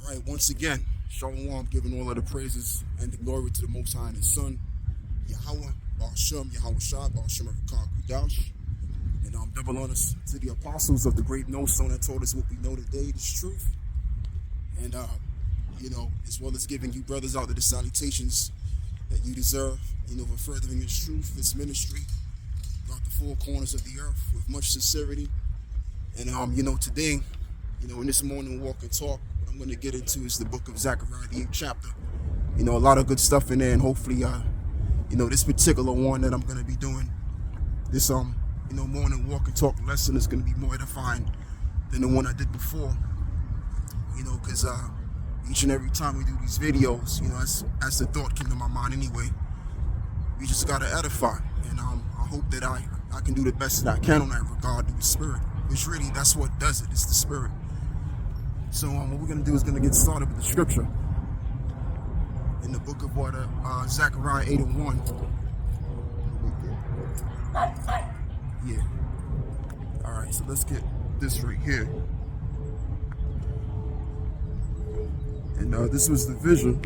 All right, once again, Shalom, giving all of the praises and the glory to the Most High and His Son, Yahweh, Hashem, Yahweh Shah, Hashem Rakak Kudash. And double honors to the apostles of the great millstone that told us what we know today, this truth. And, as well as giving you brothers out there the salutations that you deserve, for furthering this truth, this ministry, throughout the four corners of the earth with much sincerity. And, today, in this morning walk and talk, what I'm going to get into is the book of Zechariah, the 8th chapter. A lot of good stuff in there, and hopefully, this particular one that I'm going to be doing, this, morning walk and talk lesson is going to be more edifying than the one I did before. Because each and every time we do these videos, as the thought came to my mind anyway, we just got to edify. And I hope that I can do the best that I can on that regard to the spirit, which really, that's what does it. It's the spirit. So what we're going to do is going to get started with the scripture in the book of Zechariah 8:1. Yeah. All right, so let's get this right here. And this was the vision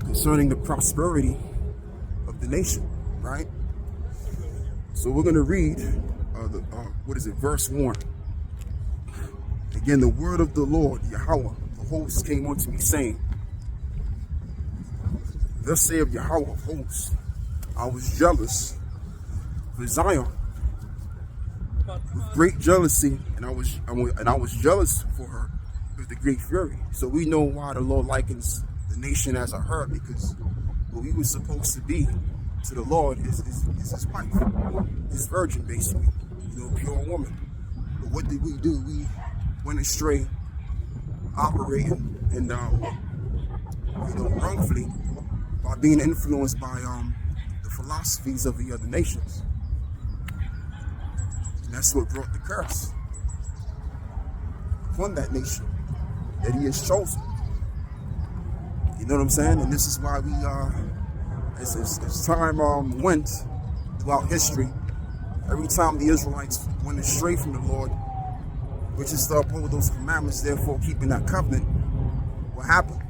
concerning the prosperity of the nation, right? So we're going to read, verse 1. Again, the word of the Lord, Yahweh, the hosts, came unto me, saying, Thus saith Yahweh of hosts, I was jealous for Zion with great jealousy, and I was jealous for her with the great fury. So we know why the Lord likens the nation as a her, because what we were supposed to be to the Lord is his wife, his virgin, basically, pure woman. But what did we do? We went astray, operating and wrongfully by being influenced by the philosophies of the other nations. And that's what brought the curse upon that nation that he has chosen. You know what I'm saying? And this is why we as time went throughout history, every time the Israelites went astray from the Lord, which is to uphold those commandments, therefore keeping that covenant, what happened?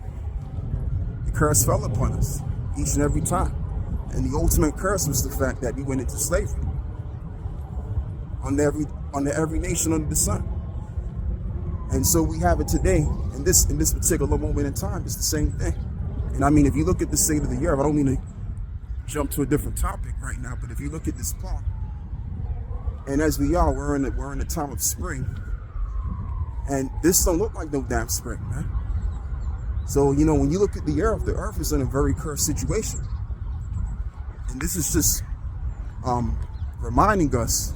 The curse fell upon us each and every time. And the ultimate curse was the fact that we went into slavery under every nation under the sun. And so we have it today, in this particular moment in time. It's the same thing. And I mean, if you look at the state of the earth, I don't mean to jump to a different topic right now, but if you look at this part, and as we're in the time of spring, and this don't look like no damn spring, man. So, when you look at the earth is in a very cursed situation. And this is just reminding us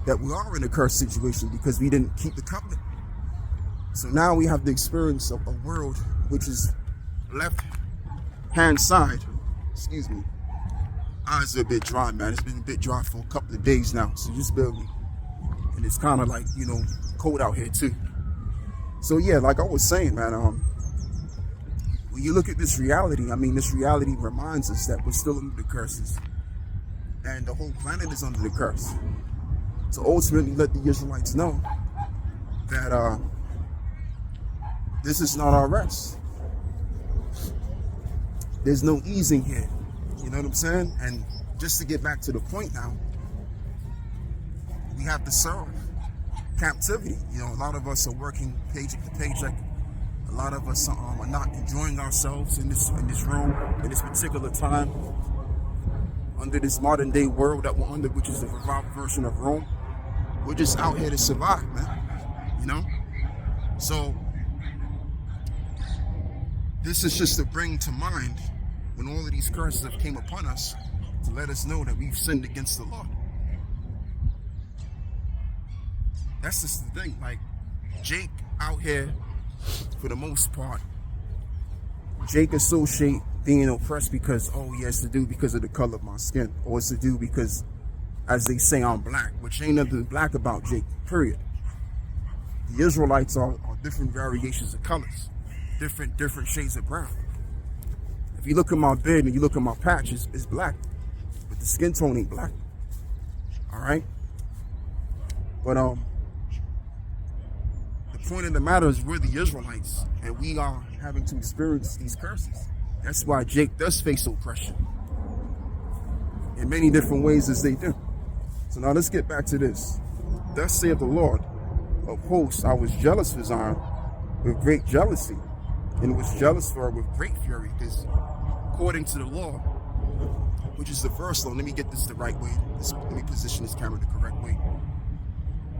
that we are in a cursed situation because we didn't keep the covenant. So now we have the experience of a world which is left-hand side. Excuse me. Eyes are a bit dry, man. It's been a bit dry for a couple of days now, so just bear with me. And it's kind of like, cold out here too. So yeah, like I was saying, man, when you look at this reality, this reality reminds us that we're still under the curses. And the whole planet is under the curse. To ultimately let the Israelites know that this is not our rest. There's no easing here. You know what I'm saying? And just to get back to the point now, we have to serve captivity. A lot of us are working paycheck to paycheck. A lot of us are not enjoying ourselves in this room, in this particular time, under this modern day world that we're under, which is the revival version of Rome. We're just out here to survive, man. So this is just to bring to mind when all of these curses have came upon us, to let us know that we've sinned against the Lord. That's just the thing. Like Jake out here, for the most part, Jake associate being oppressed because, he has to do because of the color of my skin, or it's to do because, as they say, I'm black, which ain't nothing black about Jake, period. The Israelites are different variations of colors, different shades of brown. If you look at my beard and you look at my patch, it's black, but the skin tone ain't black. All right? But the point of the matter is we're the Israelites, and we are having to experience these curses. That's why Jake does face oppression in many different ways as they do. So now let's get back to this. Thus saith the Lord of hosts, I was jealous for Zion with great jealousy, and was jealous for her with great fury, because according to the law, which is the first law, let me get this the right way. Let me position this camera the correct way.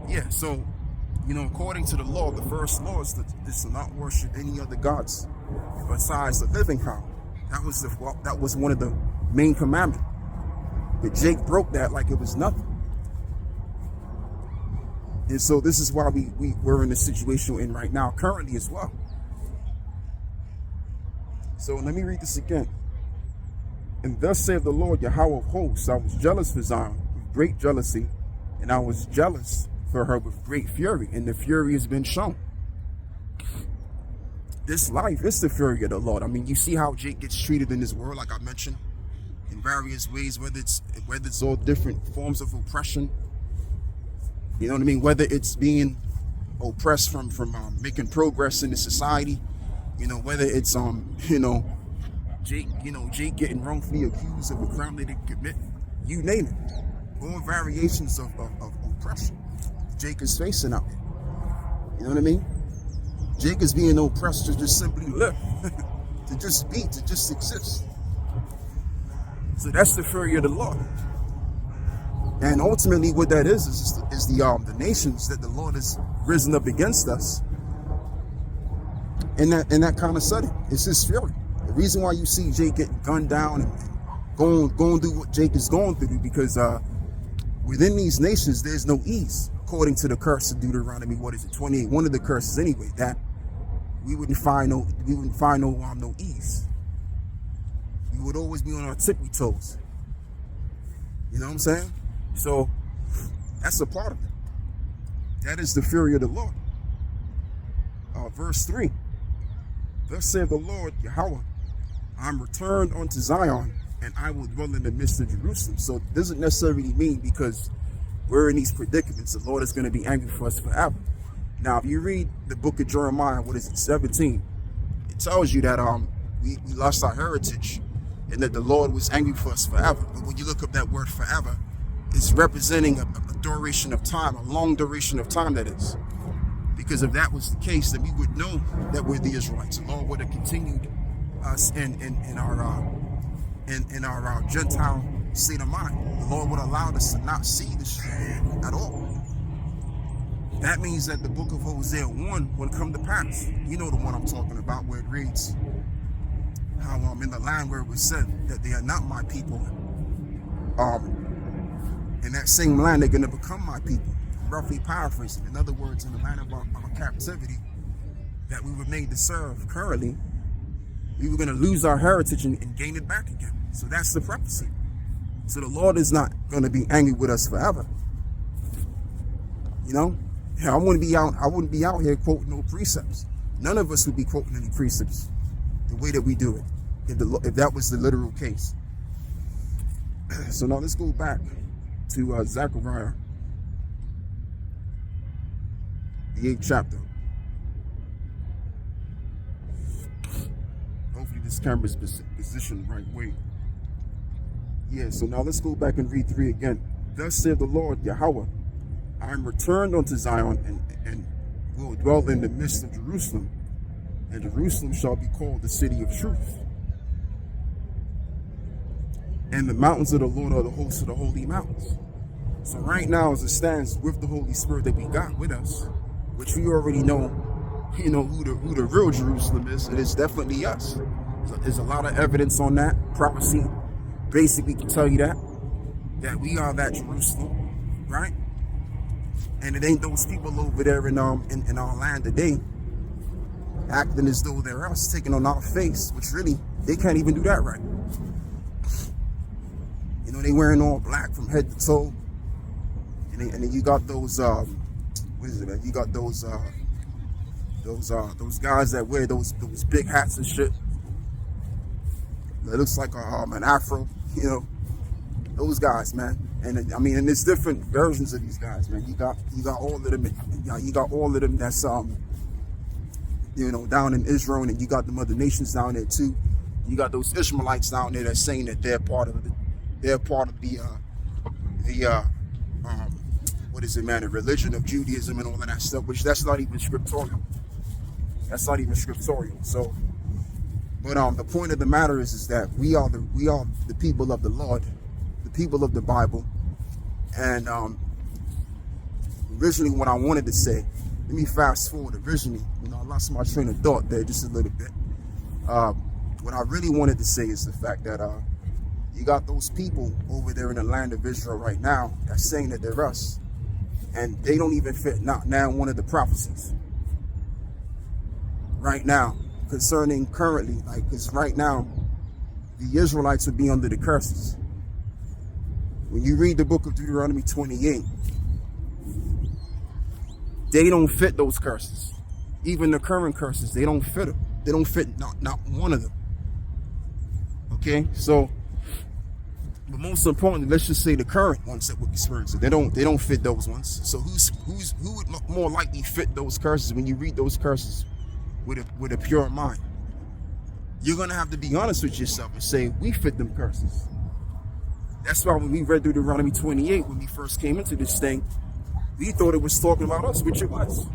Yeah, so, according to the law, the first law is to not worship any other gods besides the living God. That was one of the main commandments. But Jake broke that like it was nothing. And so this is why we're in the situation we're in right now, currently as well. So let me read this again. And thus saith the Lord Yahweh of hosts, I was jealous for Zion with great jealousy, and I was jealous for her with great fury, and the fury has been shown. This life is the fury of the Lord. I mean, you see how Jake gets treated in this world, like I mentioned, in various ways, whether it's all different forms of oppression. You know what I mean? Whether it's being oppressed from making progress in the society, whether it's Jake getting wrongfully accused of a crime they didn't commit, you name it. All variations of oppression Jake is facing out here. You know what I mean? Jake is being oppressed to just simply live, to just be, to just exist. So that's the fury of the Lord. And ultimately what that is the nations that the Lord has risen up against us. In that kind of setting, it's his fury. The reason why you see Jake getting gunned down and going through what Jake is going through, because within these nations there's no ease, according to the curse of Deuteronomy. What is it? 28. One of the curses anyway. That we wouldn't find no ease. We would always be on our tippy toes. You know what I'm saying? So that's a part of it. That is the fury of the Lord. Verse 3. Thus saith the Lord Yahweh, I am returned unto Zion, and I will dwell in the midst of Jerusalem. So it doesn't necessarily mean because we're in these predicaments, the Lord is going to be angry for us forever. Now, if you read the book of Jeremiah, 17, it tells you that we lost our heritage and that the Lord was angry for us forever. But when you look up that word forever, it's representing a duration of time, a long duration of time, that is. Because if that was the case, then we would know that we're the Israelites. The Lord would have continued us in our Gentile state of mind. The Lord would allow us to not see this at all. That means that the book of Hosea 1 will come to pass. You know the one I'm talking about, where it reads how in the land where it was said that they are not my people, in that same land they're going to become my people. Roughly paraphrasing. In other words, in the land of our captivity that we were made to serve currently, we were going to lose our heritage and gain it back again. So that's the prophecy. So the Lord is not going to be angry with us forever. I wouldn't be out here quoting no precepts. None of us would be quoting any precepts the way that we do it, if that was the literal case. So now let's go back to Zechariah, the 8th chapter. Hopefully this camera is positioned the right way. Yeah, so now let's go back and read 3 again. Thus saith the Lord Yahweh, I am returned unto Zion, and will dwell in the midst of Jerusalem, and Jerusalem shall be called the city of truth. And the mountains of the Lord are the hosts of the holy mountains. So right now, as it stands with the Holy Spirit that we got with us, which we already know, who the real Jerusalem is, it is definitely us. There's a lot of evidence on that. Prophecy basically can tell you that we are that Jerusalem, right? And it ain't those people over there in our land today acting as though they're us, taking on our face, which really, they can't even do that right. They wearing all black from head to toe. And then you got those, You got those guys that wear those big hats and shit. That looks like an afro, Those guys, man. And and there's different versions of these guys, man. You got all of them. You got all of them that's down in Israel, and you got them other nations down there too. You got those Ishmaelites down there that's saying that they're part of the what is it, man, the religion of Judaism and all of that stuff, which that's not even scriptorial. So, but the point of the matter is that we are the people of the Lord, the people of the Bible, and originally what I wanted to say. Let me fast forward. Originally, I lost my train of thought there just a little bit. What I really wanted to say is the fact that you got those people over there in the land of Israel right now that's saying that they're us, and they don't even fit not now one of the prophecies right now concerning currently, because right now the Israelites would be under the curses. When you read the book of Deuteronomy 28, they don't fit those curses. Even the current curses, they don't fit them. They don't fit not one of them. Okay, so, but most importantly, let's just say the current ones that we're experiencing, they don't fit those ones. So who would more likely fit those curses when you read those curses with a pure mind? You're gonna have to be honest with yourself and say, we fit them curses. That's why when we read Deuteronomy 28, when we first came into this thing, we thought it was talking about us, which it was.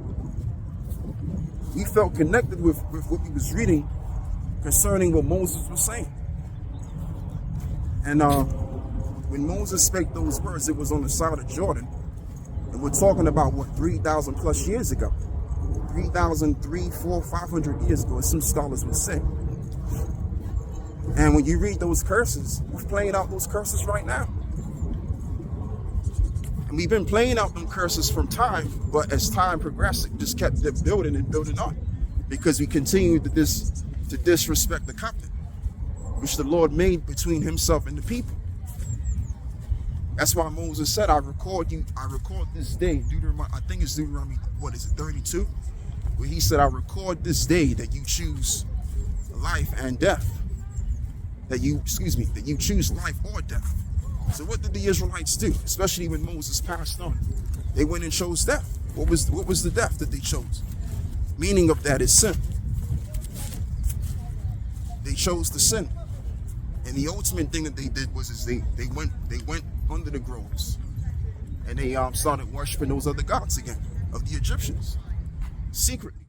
We felt connected with what we was reading concerning what Moses was saying. And when Moses spake those words, it was on the side of Jordan. And we're talking about, 3,000 plus years ago. 3,000, 300, 400, 500 years ago, as some scholars would say. And when you read those curses, we're playing out those curses right now. And we've been playing out them curses from time, but as time progressed, it just kept building and building on. Because we continued to disrespect the covenant which the Lord made between himself and the people. That's why Moses said, I record this day, I think it's Deuteronomy, 32? Where he said, I record this day that you choose life and death. That you choose life or death. So what did the Israelites do? Especially when Moses passed on. They went and chose death. What was the death that they chose? Meaning of that is sin. They chose the sin. And the ultimate thing that they did was they went under the groves, and they started worshiping those other gods again of the Egyptians, secretly.